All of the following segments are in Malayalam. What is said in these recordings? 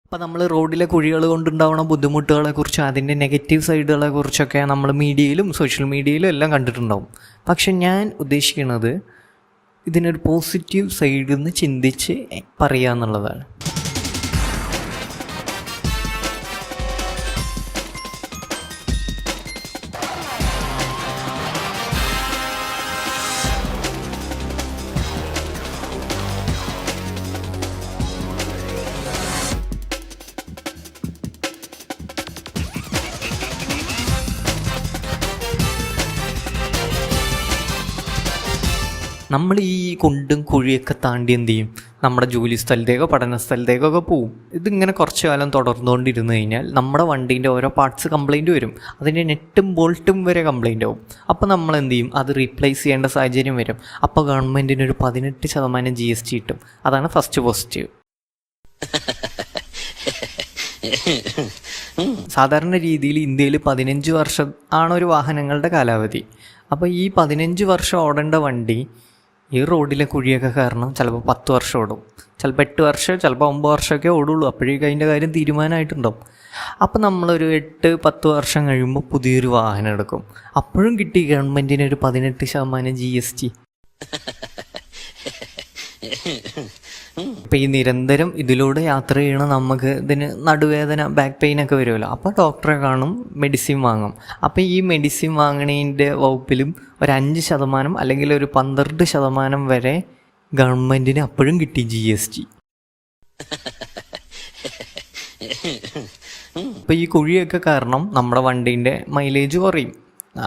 അപ്പോൾ നമ്മൾ റോഡിലെ കുഴികൾ കൊണ്ടുണ്ടാവുന്ന ബുദ്ധിമുട്ടുകളെക്കുറിച്ചും അതിൻ്റെ നെഗറ്റീവ് സൈഡുകളെക്കുറിച്ചൊക്കെ നമ്മൾ മീഡിയയിലും സോഷ്യൽ മീഡിയയിലും എല്ലാം കണ്ടിട്ടുണ്ടാവും. പക്ഷെ ഞാൻ ഉദ്ദേശിക്കുന്നത് ഇതിനൊരു പോസിറ്റീവ് സൈഡിൽ നിന്ന് ചിന്തിച്ച് പറയുക എന്നുള്ളതാണ്. നമ്മൾ ഈ കുണ്ടും കുഴിയൊക്കെ താണ്ടി എന്ത് ചെയ്യും, നമ്മുടെ ജോലി സ്ഥലത്തേക്കോ പഠന സ്ഥലത്തേക്കൊക്കെ പോവും. ഇതിങ്ങനെ കുറച്ച് കാലം തുടർന്നുകൊണ്ടിരുന്നു കഴിഞ്ഞാൽ നമ്മുടെ വണ്ടീൻ്റെ ഓരോ പാർട്സ് കംപ്ലൈൻറ്റ് വരും. അതിൻ്റെ നെറ്റും ബോൾട്ടും വരെ കംപ്ലൈൻ്റ് ആവും. അപ്പോൾ നമ്മൾ എന്ത് ചെയ്യും, അത് റീപ്ലേസ് ചെയ്യേണ്ട സാഹചര്യം വരും. അപ്പോൾ ഗവൺമെൻറ്റിനൊരു 18% GST കിട്ടും. അതാണ് ഫസ്റ്റ് പോസിറ്റീവ്. സാധാരണ രീതിയിൽ ഇന്ത്യയിൽ 15 വർഷം ആണ് ഒരു വാഹനങ്ങളുടെ കാലാവധി. അപ്പോൾ ഈ 15 വർഷം ഓടേണ്ട വണ്ടി ഈ റോഡിലെ കുഴിയൊക്കെ കാരണം ചിലപ്പോൾ 10 വർഷം ഓടും, ചിലപ്പോൾ 8 വർഷം, ചിലപ്പോൾ 9 വർഷമൊക്കെ ഓടുള്ളൂ. അപ്പോഴേക്കും അതിൻ്റെ കാര്യം തീരുമാനമായിട്ടുണ്ടാവും. അപ്പോൾ നമ്മളൊരു 8-10 വർഷം കഴിയുമ്പോൾ പുതിയൊരു വാഹനം എടുക്കും. അപ്പോഴും കിട്ടി ഗവൺമെൻറ്റിനൊരു 18% GST. അപ്പോൾ ഈ നിരന്തരം ഇതിലൂടെ യാത്ര ചെയ്യണം നമുക്ക് ഇതിന് നടുവേദന, ബാക്ക് പെയിനൊക്കെ വരുമല്ലോ. അപ്പോൾ ഡോക്ടറെ കാണും, മെഡിസിൻ വാങ്ങും. അപ്പോൾ ഈ മെഡിസിൻ വാങ്ങണതിൻ്റെ വകുപ്പിലും ഒരു 5% അല്ലെങ്കിൽ ഒരു 12% വരെ ഗവൺമെൻറ്റിന് അപ്പോഴും കിട്ടി GST. അപ്പോൾ ഈ കുഴിയൊക്കെ കാരണം നമ്മുടെ വണ്ടീൻ്റെ മൈലേജ് കുറയും.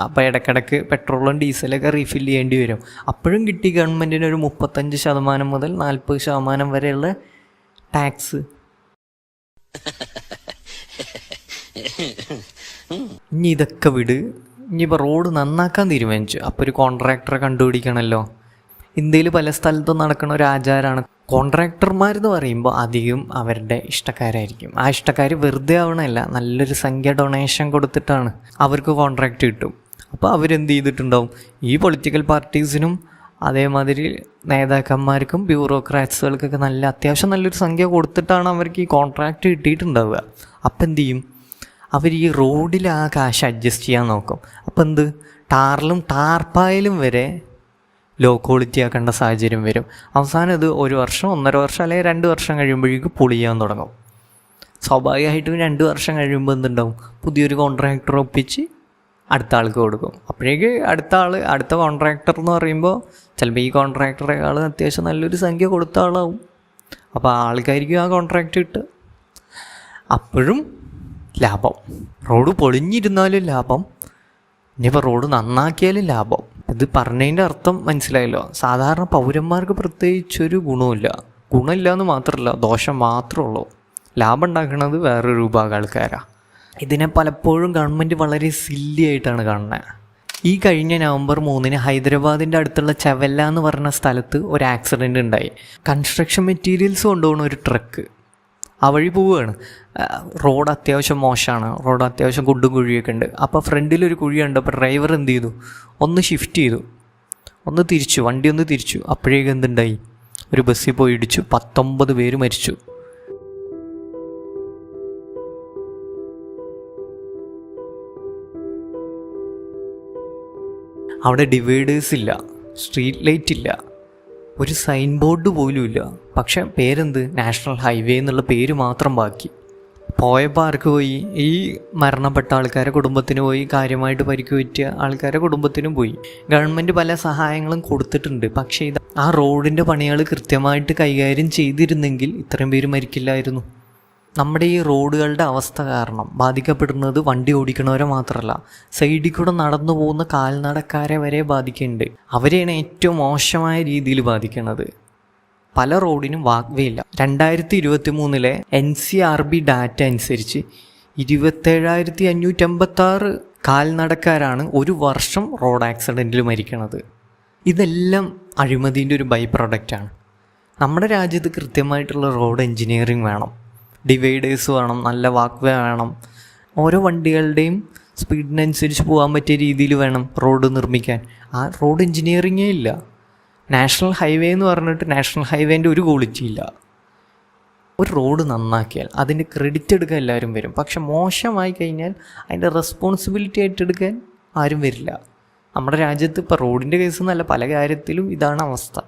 അപ്പോൾ ഇടയ്ക്കിടയ്ക്ക് പെട്രോളും ഡീസലൊക്കെ റീഫിൽ ചെയ്യേണ്ടി വരും. അപ്പോഴും കിട്ടി ഗവൺമെൻറ്റിന് ഒരു 35% മുതൽ 40% വരെയുള്ള ടാക്സ്. ഇനി ഇതൊക്കെ വിട്, ഇനിയിപ്പോൾ റോഡ് നന്നാക്കാൻ തീരുമാനിച്ചു. അപ്പോൾ ഒരു കോൺട്രാക്ടറെ കണ്ടുപിടിക്കണമല്ലോ. ഇന്ത്യയിൽ പല സ്ഥലത്തും നടക്കുന്ന ഒരു ആചാരമാണ്. കോൺട്രാക്ടർമാരെന്ന് പറയുമ്പോൾ അധികം അവരുടെ ഇഷ്ടക്കാരായിരിക്കും. ആ ഇഷ്ടക്കാർ വെറുതെ ആവണമല്ല, നല്ലൊരു സംഖ്യ ഡൊണേഷൻ കൊടുത്തിട്ടാണ് അവർക്ക് കോൺട്രാക്റ്റ് കിട്ടും. അപ്പോൾ അവരെന്ത് ചെയ്തിട്ടുണ്ടാവും, ഈ പൊളിറ്റിക്കൽ പാർട്ടീസിനും അതേമാതിരി നേതാക്കന്മാർക്കും ബ്യൂറോക്രാറ്റ്സുകൾക്കൊക്കെ അത്യാവശ്യം നല്ലൊരു സംഖ്യ കൊടുത്തിട്ടാണ് അവർക്ക് ഈ കോൺട്രാക്റ്റ് കിട്ടിയിട്ടുണ്ടാവുക. അപ്പം എന്ത് ചെയ്യും, അവർ ഈ റോഡിൽ ആ കാശ് അഡ്ജസ്റ്റ് ചെയ്യാൻ നോക്കും. അപ്പം എന്ത്, ടാർപ്പായിലും വരെ ലോ ക്വാളിറ്റി ആക്കേണ്ട സാഹചര്യം വരും. അവസാനം ഇത് 1 വർഷം, 1.5 വർഷം അല്ലെങ്കിൽ 2 വർഷം കഴിയുമ്പോഴേക്കും പൊളിയാൻ തുടങ്ങും. സ്വാഭാവികമായിട്ടും 2 വർഷം കഴിയുമ്പോൾ എന്തുണ്ടാവും, പുതിയൊരു കോൺട്രാക്ടർ ഒപ്പിച്ച് അടുത്ത ആൾക്ക് കൊടുക്കും. അപ്പോഴേക്ക് അടുത്ത കോൺട്രാക്ടർ എന്ന് പറയുമ്പോൾ ചിലപ്പോൾ ഈ കോൺട്രാക്ടറേക്കാൾ അത്യാവശ്യം നല്ലൊരു സംഖ്യ കൊടുത്ത ആളാവും. അപ്പോൾ ആൾക്കായിരിക്കും ആ കോൺട്രാക്റ്റ് കിട്ടുക. അപ്പോഴും ലാഭം. റോഡ് പൊളിഞ്ഞിരുന്നാലും ലാഭം, ഇനിയിപ്പോൾ റോഡ് നന്നാക്കിയാലും ലാഭം. ഇത് പറഞ്ഞതിൻ്റെ അർത്ഥം മനസ്സിലായല്ലോ. സാധാരണ പൗരന്മാർക്ക് പ്രത്യേകിച്ചൊരു ഗുണമില്ല എന്ന് മാത്രമല്ല, ദോഷം മാത്രമേ ഉള്ളൂ. ലാഭം ഉണ്ടാക്കുന്നത് വേറൊരു വിഭാഗം ആൾക്കാരാണ്. ഇതിനെ പലപ്പോഴും ഗവൺമെൻറ് വളരെ സില്ലി ആയിട്ടാണ് കാണുന്നത്. ഈ കഴിഞ്ഞ നവംബർ 3 ഹൈദരാബാദിൻ്റെ അടുത്തുള്ള ചവല്ല എന്ന് പറഞ്ഞ സ്ഥലത്ത് ഒരു ആക്സിഡൻറ്റ് ഉണ്ടായി. കൺസ്ട്രക്ഷൻ മെറ്റീരിയൽസ് കൊണ്ടുപോകുന്ന ഒരു ട്രക്ക് ആ വഴി പോവുകയാണ്. റോഡ് അത്യാവശ്യം മോശമാണ്, റോഡ് അത്യാവശ്യം കുണ്ടും കുഴിയൊക്കെ ഉണ്ട്. അപ്പോൾ ഫ്രണ്ടിലൊരു കുഴി കണ്ടപ്പോൾ ഡ്രൈവർ എന്ത് ചെയ്തു, ഒന്ന് ഷിഫ്റ്റ് ചെയ്തു, വണ്ടി ഒന്ന് തിരിച്ചു. അപ്പോഴേക്കും എന്തുണ്ടായി, ഒരു ബസ്സിൽ പോയി ഇടിച്ചു. 19 പേര് മരിച്ചു. അവിടെ ഡിവൈഡേഴ്സ് ഇല്ല, സ്ട്രീറ്റ് ലൈറ്റ് ഇല്ല, ഒരു സൈൻ ബോർഡ് പോലും ഇല്ല. പക്ഷെ പേരെന്ത്, നാഷണൽ ഹൈവേ എന്നുള്ള പേര് മാത്രം ബാക്കി. പോയപ്പോൾ ആർക്ക് പോയി, ഈ മരണപ്പെട്ട ആൾക്കാരെ കുടുംബത്തിന് പോയി, കാര്യമായിട്ട് പരിക്ക് പറ്റിയ ആൾക്കാരെ കുടുംബത്തിനും പോയി. ഗവൺമെൻറ് പല സഹായങ്ങളും കൊടുത്തിട്ടുണ്ട്. പക്ഷേ ആ റോഡിൻ്റെ പണികൾ കൃത്യമായിട്ട് കൈകാര്യം ചെയ്തിരുന്നെങ്കിൽ ഇത്രയും പേര് മരിക്കില്ലായിരുന്നു. നമ്മുടെ ഈ റോഡുകളുടെ അവസ്ഥ കാരണം ബാധിക്കപ്പെടുന്നത് വണ്ടി ഓടിക്കണവരെ മാത്രമല്ല, സൈഡിൽ കൂടെ നടന്നു പോകുന്ന കാൽനടക്കാരെ വരെ ബാധിക്കുന്നുണ്ട്. അവരെയാണ് ഏറ്റവും മോശമായ രീതിയിൽ ബാധിക്കുന്നത്. പല റോഡിനും വാക്വേ ഇല്ല. 2023 NCRB ഡാറ്റ അനുസരിച്ച് 27,556 കാൽനടക്കാരാണ് ഒരു വർഷം റോഡ് ആക്സിഡൻറ്റിൽ മരിക്കണത്. ഇതെല്ലാം അഴിമതിൻ്റെ ഒരു ബൈ പ്രൊഡക്റ്റാണ്. നമ്മുടെ രാജ്യത്ത് കൃത്യമായിട്ടുള്ള റോഡ് എൻജിനീയറിങ് വേണം, ഡിവൈഡേഴ്സ് വേണം, നല്ല വാക്വേ വേണം. ഓരോ വണ്ടികളുടെയും സ്പീഡിനനുസരിച്ച് പോകാൻ പറ്റിയ രീതിയിൽ വേണം റോഡ് നിർമ്മിക്കാൻ. ആ റോഡ് എൻജിനീയറിങ്ങേ ഇല്ല. നാഷണൽ ഹൈവേ എന്ന് പറഞ്ഞിട്ട് നാഷണൽ ഹൈവേൻ്റെ ഒരു ക്വാളിറ്റി ഇല്ല. ഒരു റോഡ് നന്നാക്കിയാൽ അതിൻ്റെ ക്രെഡിറ്റ് എടുക്കാൻ എല്ലാവരും വരും. പക്ഷെ മോശമായി കഴിഞ്ഞാൽ അതിൻ്റെ റെസ്പോൺസിബിലിറ്റി ഏറ്റെടുക്കാൻ ആരും വരില്ല. നമ്മുടെ രാജ്യത്ത് ഇപ്പോൾ റോഡിൻ്റെ കേസ് എന്നല്ല, പല കാര്യത്തിലും ഇതാണ് അവസ്ഥ.